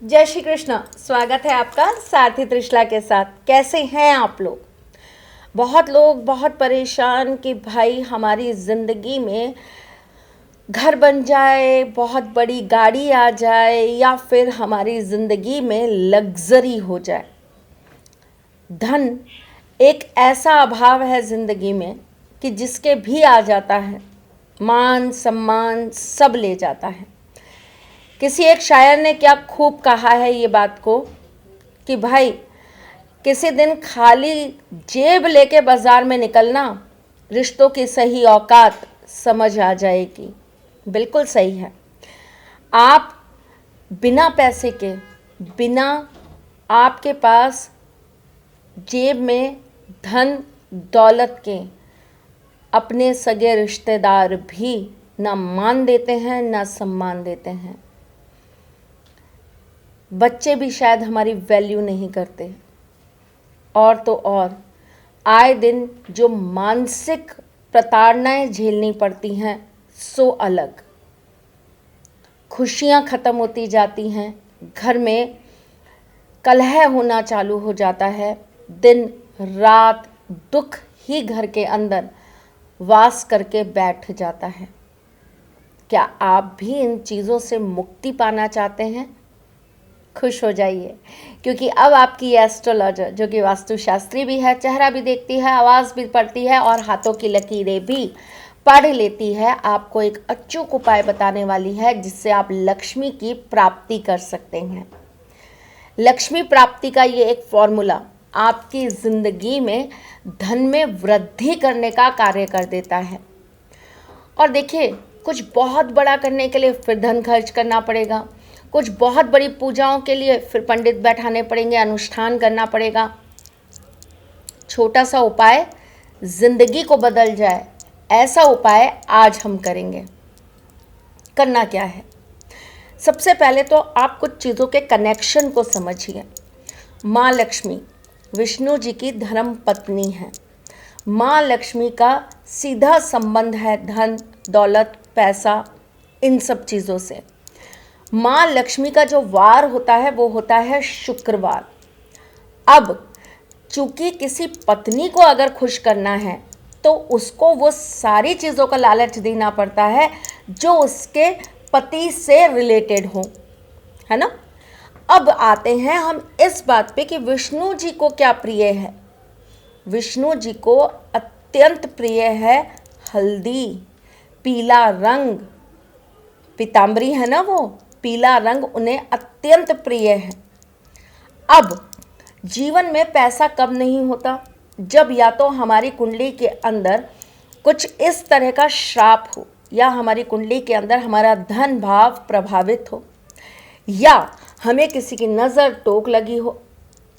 जय श्री कृष्ण। स्वागत है आपका सारथी त्रिशला के साथ। कैसे हैं आप लोग? बहुत लोग बहुत परेशान कि भाई हमारी ज़िंदगी में घर बन जाए, बहुत बड़ी गाड़ी आ जाए या फिर हमारी ज़िंदगी में लग्जरी हो जाए। धन एक ऐसा अभाव है ज़िंदगी में कि जिसके भी आ जाता है, मान सम्मान सब ले जाता है। किसी एक शायर ने क्या खूब कहा है ये बात को कि भाई किसी दिन खाली जेब लेके बाज़ार में निकलना, रिश्तों की सही औकात समझ आ जाएगी। बिल्कुल सही है। आप बिना पैसे के, बिना आपके पास जेब में धन दौलत के अपने सगे रिश्तेदार भी ना मान देते हैं ना सम्मान देते हैं। बच्चे भी शायद हमारी वैल्यू नहीं करते। और तो और आए दिन जो मानसिक प्रताड़नाएं झेलनी पड़ती हैं सो अलग। खुशियां ख़त्म होती जाती हैं, घर में कलह होना चालू हो जाता है, दिन रात दुख ही घर के अंदर वास करके बैठ जाता है। क्या आप भी इन चीज़ों से मुक्ति पाना चाहते हैं? खुश हो जाइए, क्योंकि अब आपकी एस्ट्रोलॉजर, जो कि वास्तुशास्त्री भी है, चेहरा भी देखती है, आवाज़ भी पढ़ती है और हाथों की लकीरें भी पढ़ लेती है, आपको एक अचूक उपाय बताने वाली है जिससे आप लक्ष्मी की प्राप्ति कर सकते हैं। लक्ष्मी प्राप्ति का ये एक फॉर्मूला आपकी ज़िंदगी में धन में वृद्धि करने का कार्य कर देता है। और देखिए, कुछ बहुत बड़ा करने के लिए फिर धन खर्च करना पड़ेगा, कुछ बहुत बड़ी पूजाओं के लिए फिर पंडित बैठाने पड़ेंगे, अनुष्ठान करना पड़ेगा। छोटा सा उपाय जिंदगी को बदल जाए, ऐसा उपाय आज हम करेंगे। करना क्या है? सबसे पहले तो आप कुछ चीज़ों के कनेक्शन को समझिए। माँ लक्ष्मी विष्णु जी की धर्म पत्नी है। माँ लक्ष्मी का सीधा संबंध है धन दौलत पैसा इन सब चीज़ों से। माँ लक्ष्मी का जो वार होता है वो होता है शुक्रवार। अब चूंकि किसी पत्नी को अगर खुश करना है तो उसको वो सारी चीज़ों का लालच देना पड़ता है जो उसके पति से रिलेटेड हो, है ना। अब आते हैं हम इस बात पे कि विष्णु जी को क्या प्रिय है। विष्णु जी को अत्यंत प्रिय है हल्दी, पीला रंग, पीताम्बरी है ना, वो पीला रंग उन्हें अत्यंत प्रिय है। अब जीवन में पैसा कब नहीं होता? जब या तो हमारी कुंडली के अंदर कुछ इस तरह का श्राप हो, या हमारी कुंडली के अंदर हमारा धन भाव प्रभावित हो, या हमें किसी की नज़र टोक लगी हो,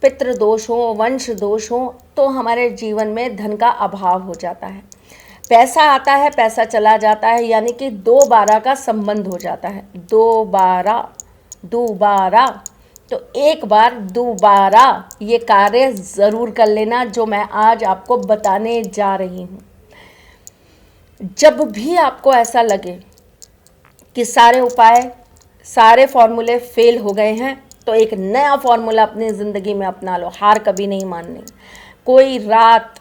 पितृ दोष हो, वंश दोष हो, तो हमारे जीवन में धन का अभाव हो जाता है। पैसा आता है, पैसा चला जाता है, यानी कि दोबारा का संबंध हो जाता है। दोबारा तो एक बार दोबारा ये कार्य ज़रूर कर लेना जो मैं आज आपको बताने जा रही हूँ। जब भी आपको ऐसा लगे कि सारे उपाय सारे फॉर्मूले फेल हो गए हैं तो एक नया फॉर्मूला अपनी ज़िंदगी में अपना लो। हार कभी नहीं माननी। कोई रात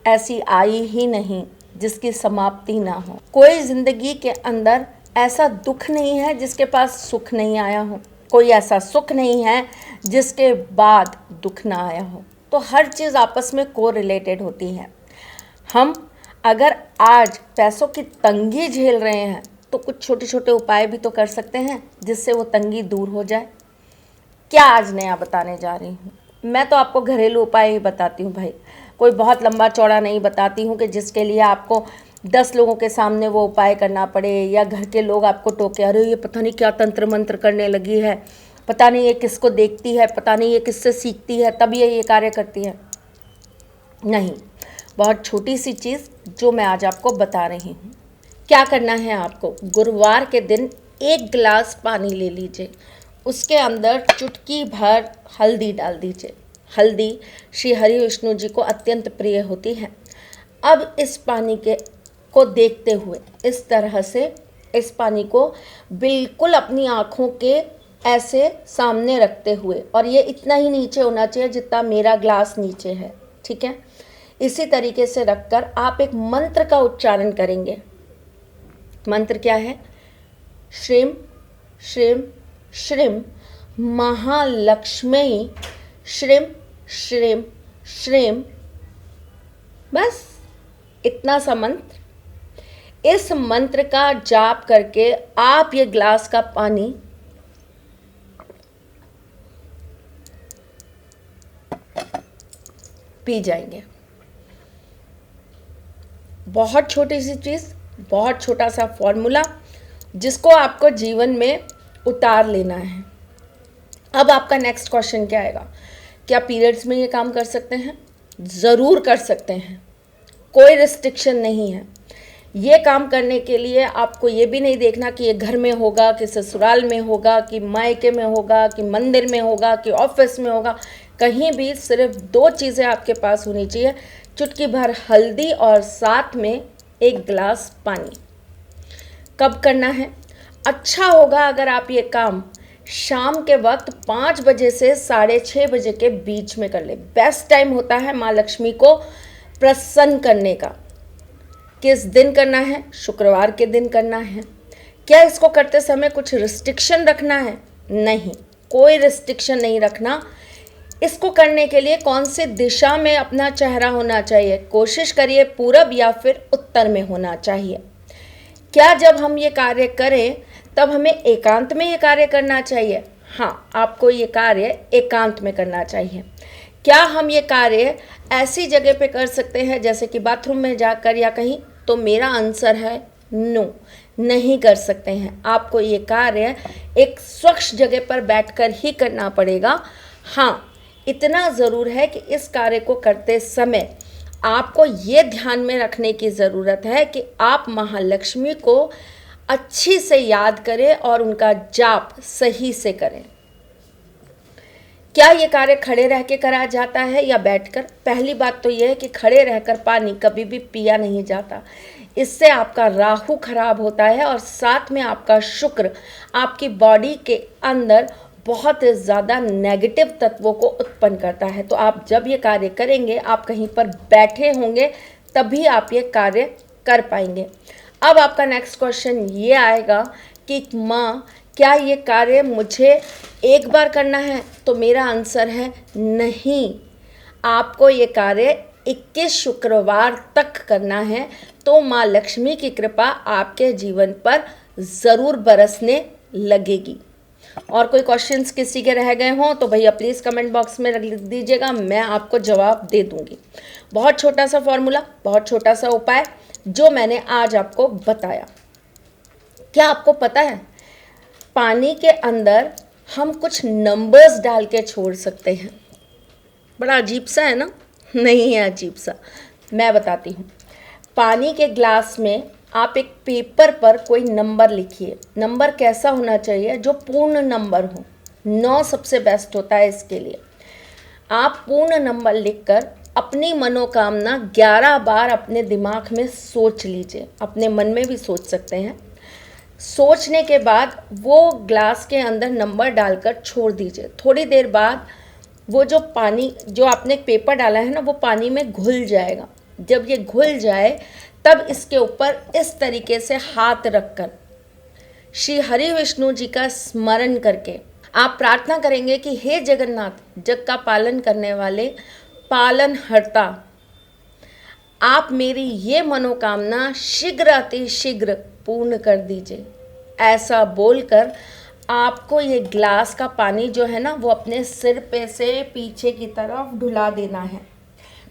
ऐसी आई ही नहीं जिसकी समाप्ति ना हो। कोई ज़िंदगी के अंदर ऐसा दुख नहीं है जिसके पास सुख नहीं आया हो। कोई ऐसा सुख नहीं है जिसके बाद दुख ना आया हो। तो हर चीज़ आपस में को रिलेटेड होती है। हम अगर आज पैसों की तंगी झेल रहे हैं तो कुछ छोटे छोटे उपाय भी तो कर सकते हैं जिससे वो तंगी दूर हो जाए। क्या आज नया बताने जा रही हूँ? मैं तो आपको घरेलू उपाय ही बताती हूँ भाई। कोई बहुत लंबा चौड़ा नहीं बताती हूँ कि जिसके लिए आपको 10 लोगों के सामने वो उपाय करना पड़े, या घर के लोग आपको टोके, अरे ये पता नहीं क्या तंत्र मंत्र करने लगी है, पता नहीं ये किसको देखती है, पता नहीं ये किससे सीखती है तब ये कार्य करती है। नहीं, बहुत छोटी सी चीज़ जो मैं आज आपको बता रही हूँ। क्या करना है आपको? गुरुवार के दिन 1 गिलास पानी ले लीजिए, उसके अंदर चुटकी भर हल्दी डाल दीजिए। हल्दी श्री हरि विष्णु जी को अत्यंत प्रिय होती है। अब इस पानी को देखते हुए इस तरह से इस पानी को बिल्कुल अपनी आँखों के ऐसे सामने रखते हुए, और ये इतना ही नीचे होना चाहिए जितना मेरा ग्लास नीचे है, ठीक है। इसी तरीके से रखकर आप एक मंत्र का उच्चारण करेंगे। मंत्र क्या है? श्रीम श्रीम श्रीम महालक्ष्मी श्रीम श्रीम श्रीम। बस इतना सा मंत्र। इस मंत्र का जाप करके आप ये ग्लास का पानी पी जाएंगे। बहुत छोटी सी चीज़, बहुत छोटा सा फॉर्मूला, जिसको आपको जीवन में उतार लेना है। अब आपका नेक्स्ट क्वेश्चन क्या आएगा? क्या पीरियड्स में ये काम कर सकते हैं? ज़रूर कर सकते हैं, कोई रिस्ट्रिक्शन नहीं है। ये काम करने के लिए आपको ये भी नहीं देखना कि ये घर में होगा, कि ससुराल में होगा, कि मायके में होगा, कि मंदिर में होगा, कि ऑफिस में होगा। कहीं भी सिर्फ 2 चीज़ें आपके पास होनी चाहिए, चुटकी भर हल्दी और साथ में एक गिलास पानी। कब करना है? अच्छा होगा अगर आप ये काम शाम के वक्त 5 बजे से 6:30 बजे के बीच में कर ले। बेस्ट टाइम होता है माँ लक्ष्मी को प्रसन्न करने का। किस दिन करना है? शुक्रवार के दिन करना है। क्या इसको करते समय कुछ रिस्ट्रिक्शन रखना है? नहीं, कोई रिस्ट्रिक्शन नहीं रखना। इसको करने के लिए कौन सी दिशा में अपना चेहरा होना चाहिए? कोशिश करिए पूरब या फिर उत्तर में होना चाहिए। क्या जब हम ये कार्य करें तब हमें एकांत में ये कार्य करना चाहिए? हाँ, आपको ये कार्य एकांत में करना चाहिए। क्या हम ये कार्य ऐसी जगह पे कर सकते हैं जैसे कि बाथरूम में जाकर या कहीं? तो मेरा आंसर है नो, नहीं कर सकते हैं। आपको ये कार्य एक स्वच्छ जगह पर बैठकर ही करना पड़ेगा। हाँ, इतना ज़रूर है कि इस कार्य को करते समय आपको ये ध्यान में रखने की ज़रूरत है कि आप महालक्ष्मी को अच्छी से याद करें और उनका जाप सही से करें। क्या ये कार्य खड़े रह के करा जाता है या बैठकर? पहली बात तो यह है कि खड़े रहकर पानी कभी भी पिया नहीं जाता। इससे आपका राहु खराब होता है और साथ में आपका शुक्र आपकी बॉडी के अंदर बहुत ज़्यादा नेगेटिव तत्वों को उत्पन्न करता है। तो आप जब ये कार्य करेंगे, आप कहीं पर बैठे होंगे, तभी आप ये कार्य कर पाएंगे। अब आपका नेक्स्ट क्वेश्चन ये आएगा कि माँ, क्या ये कार्य मुझे एक बार करना है? तो मेरा आंसर है नहीं, आपको ये कार्य 21 शुक्रवार तक करना है। तो माँ लक्ष्मी की कृपा आपके जीवन पर ज़रूर बरसने लगेगी। और कोई क्वेश्चंस किसी के रह गए हों तो भैया प्लीज़ कमेंट बॉक्स में लिख दीजिएगा, मैं आपको जवाब दे दूंगी। बहुत छोटा सा फॉर्मूला, बहुत छोटा सा उपाय जो मैंने आज आपको बताया। क्या आपको पता है पानी के अंदर हम कुछ नंबर्स डाल के छोड़ सकते हैं? बड़ा अजीब सा है ना? नहीं है अजीब सा, मैं बताती हूँ। पानी के ग्लास में आप एक पेपर पर कोई नंबर लिखिए। नंबर कैसा होना चाहिए? जो पूर्ण नंबर हो। 9 सबसे बेस्ट होता है इसके लिए। आप पूर्ण नंबर लिखकर अपनी मनोकामना 11 बार अपने दिमाग में सोच लीजिए। अपने मन में भी सोच सकते हैं। सोचने के बाद वो ग्लास के अंदर नंबर डालकर छोड़ दीजिए। थोड़ी देर बाद वो जो पानी, जो आपने पेपर डाला है ना, वो पानी में घुल जाएगा। जब ये घुल जाए तब इसके ऊपर इस तरीके से हाथ रखकर श्री हरि विष्णु जी का स्मरण करके आप प्रार्थना करेंगे कि हे जगन्नाथ, जग का पालन करने वाले पालनहर्ता, आप मेरी ये मनोकामना शीघ्र अतिशीघ्र पूर्ण कर दीजिए। ऐसा बोलकर आपको ये ग्लास का पानी जो है ना, वो अपने सिर पे से पीछे की तरफ ढुला देना है।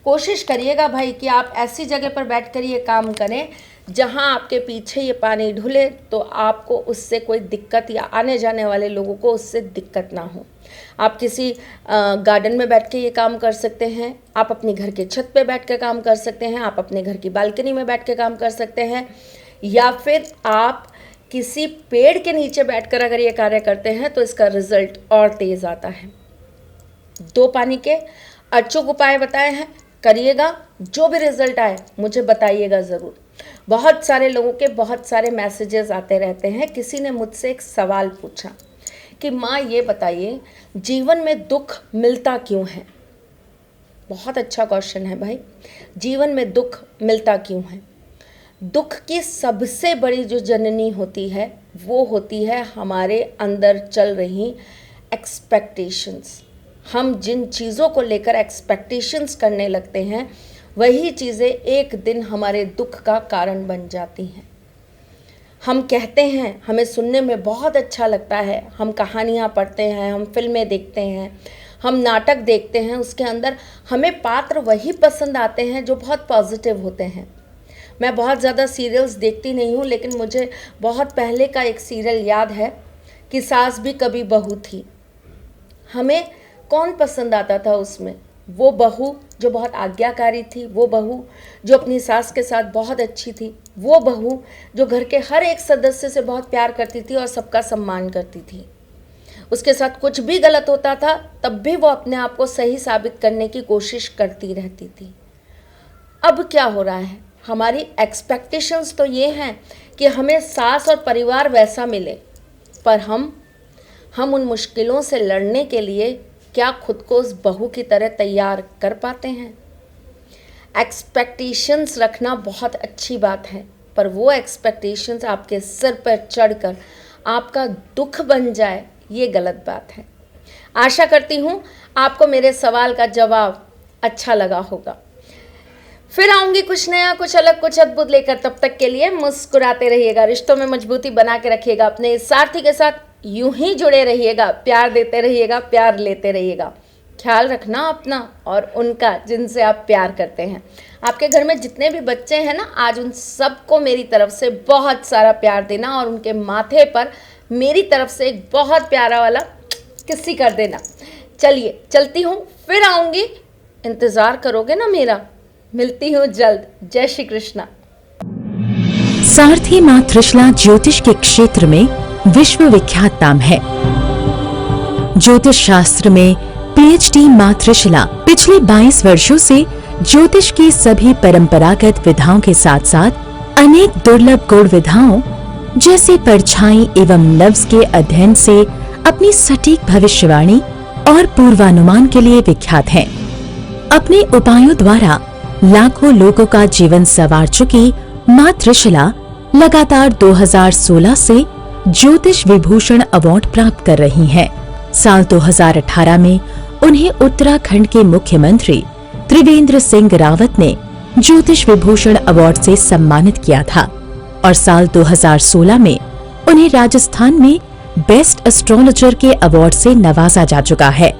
कोशिश करिएगा भाई कि आप ऐसी जगह पर बैठकर ये काम करें जहां आपके पीछे ये पानी ढुले, तो आपको उससे कोई दिक्कत या आने जाने वाले लोगों को उससे दिक्कत ना हो। आप किसी गार्डन में बैठ के ये काम कर सकते हैं, आप अपने घर के छत पे बैठ के काम कर सकते हैं, आप अपने घर की बालकनी में बैठ के काम कर सकते हैं, या फिर आप किसी पेड़ के नीचे बैठकर अगर ये कार्य करते हैं तो इसका रिजल्ट और तेज़ आता है। 2 पानी के अचूक उपाय बताए हैं, करिएगा। जो भी रिजल्ट आए मुझे बताइएगा ज़रूर। बहुत सारे लोगों के बहुत सारे मैसेजेस आते रहते हैं। किसी ने मुझसे एक सवाल पूछा कि माँ ये बताइए जीवन में दुख मिलता क्यों है। बहुत अच्छा क्वेश्चन है भाई, जीवन में दुख मिलता क्यों है। दुख की सबसे बड़ी जो जननी होती है वो होती है हमारे अंदर चल रही एक्सपेक्टेशंस। हम जिन चीज़ों को लेकर एक्सपेक्टेशंस करने लगते हैं वही चीज़ें एक दिन हमारे दुख का कारण बन जाती हैं। हम कहते हैं, हमें सुनने में बहुत अच्छा लगता है, हम कहानियाँ पढ़ते हैं, हम फिल्में देखते हैं, हम नाटक देखते हैं, उसके अंदर हमें पात्र वही पसंद आते हैं जो बहुत पॉजिटिव होते हैं। मैं बहुत ज़्यादा सीरियल्स देखती नहीं हूँ, लेकिन मुझे बहुत पहले का एक सीरियल याद है कि सास भी कभी बहू थी। हमें कौन पसंद आता था उसमें? वो बहू जो बहुत आज्ञाकारी थी, वो बहू जो अपनी सास के साथ बहुत अच्छी थी, वो बहू जो घर के हर एक सदस्य से बहुत प्यार करती थी और सबका सम्मान करती थी। उसके साथ कुछ भी गलत होता था तब भी वो अपने आप को सही साबित करने की कोशिश करती रहती थी। अब क्या हो रहा है, हमारी एक्सपेक्टेशंस तो ये हैं कि हमें सास और परिवार वैसा मिले, पर हम उन मुश्किलों से लड़ने के लिए क्या खुद को उस बहू की तरह तैयार कर पाते हैं? एक्सपेक्टेशंस रखना बहुत अच्छी बात है, पर वो एक्सपेक्टेशंस आपके सिर पर चढ़कर आपका दुख बन जाए, ये गलत बात है। आशा करती हूँ आपको मेरे सवाल का जवाब अच्छा लगा होगा। फिर आऊँगी कुछ नया, कुछ अलग, कुछ अद्भुत लेकर। तब तक के लिए मुस्कुराते रहिएगा, रिश्तों में मजबूती बना के रखिएगा, अपने साथी के साथ यूं ही जुड़े रहिएगा, प्यार देते रहिएगा, प्यार लेते रहिएगा। ख्याल रखना अपना और उनका जिनसे आप प्यार करते हैं। आपके घर में जितने भी बच्चे हैं ना, आज उन सबको मेरी तरफ से बहुत सारा प्यार देना और उनके माथे पर मेरी तरफ से एक बहुत प्यारा वाला किस्सी कर देना। चलिए चलती हूँ, फिर आऊँगी, इंतज़ार करोगे ना मेरा? मिलती हूँ जल्द। जय श्री कृष्णा। सारथी मां त्रिशला ज्योतिष के क्षेत्र में विश्व विख्यात नाम है। ज्योतिष शास्त्र में पीएचडी मां त्रिशला पिछले 22 वर्षों से ज्योतिष की सभी परंपरागत विधाओं के साथ साथ अनेक दुर्लभ गूढ़ विधाओं जैसे परछाई एवं लफ्ज के अध्ययन से अपनी सटीक भविष्यवाणी और पूर्वानुमान के लिए विख्यात हैं। अपने उपायों द्वारा लाखों लोगों का जीवन संवार चुकी मां त्रिशला लगातार 2016 से ज्योतिष विभूषण अवार्ड प्राप्त कर रही हैं। साल 2018 में उन्हें उत्तराखंड के मुख्यमंत्री त्रिवेंद्र सिंह रावत ने ज्योतिष विभूषण अवार्ड से सम्मानित किया था और साल 2016 में उन्हें राजस्थान में बेस्ट एस्ट्रोलॉजर के अवार्ड से नवाजा जा चुका है।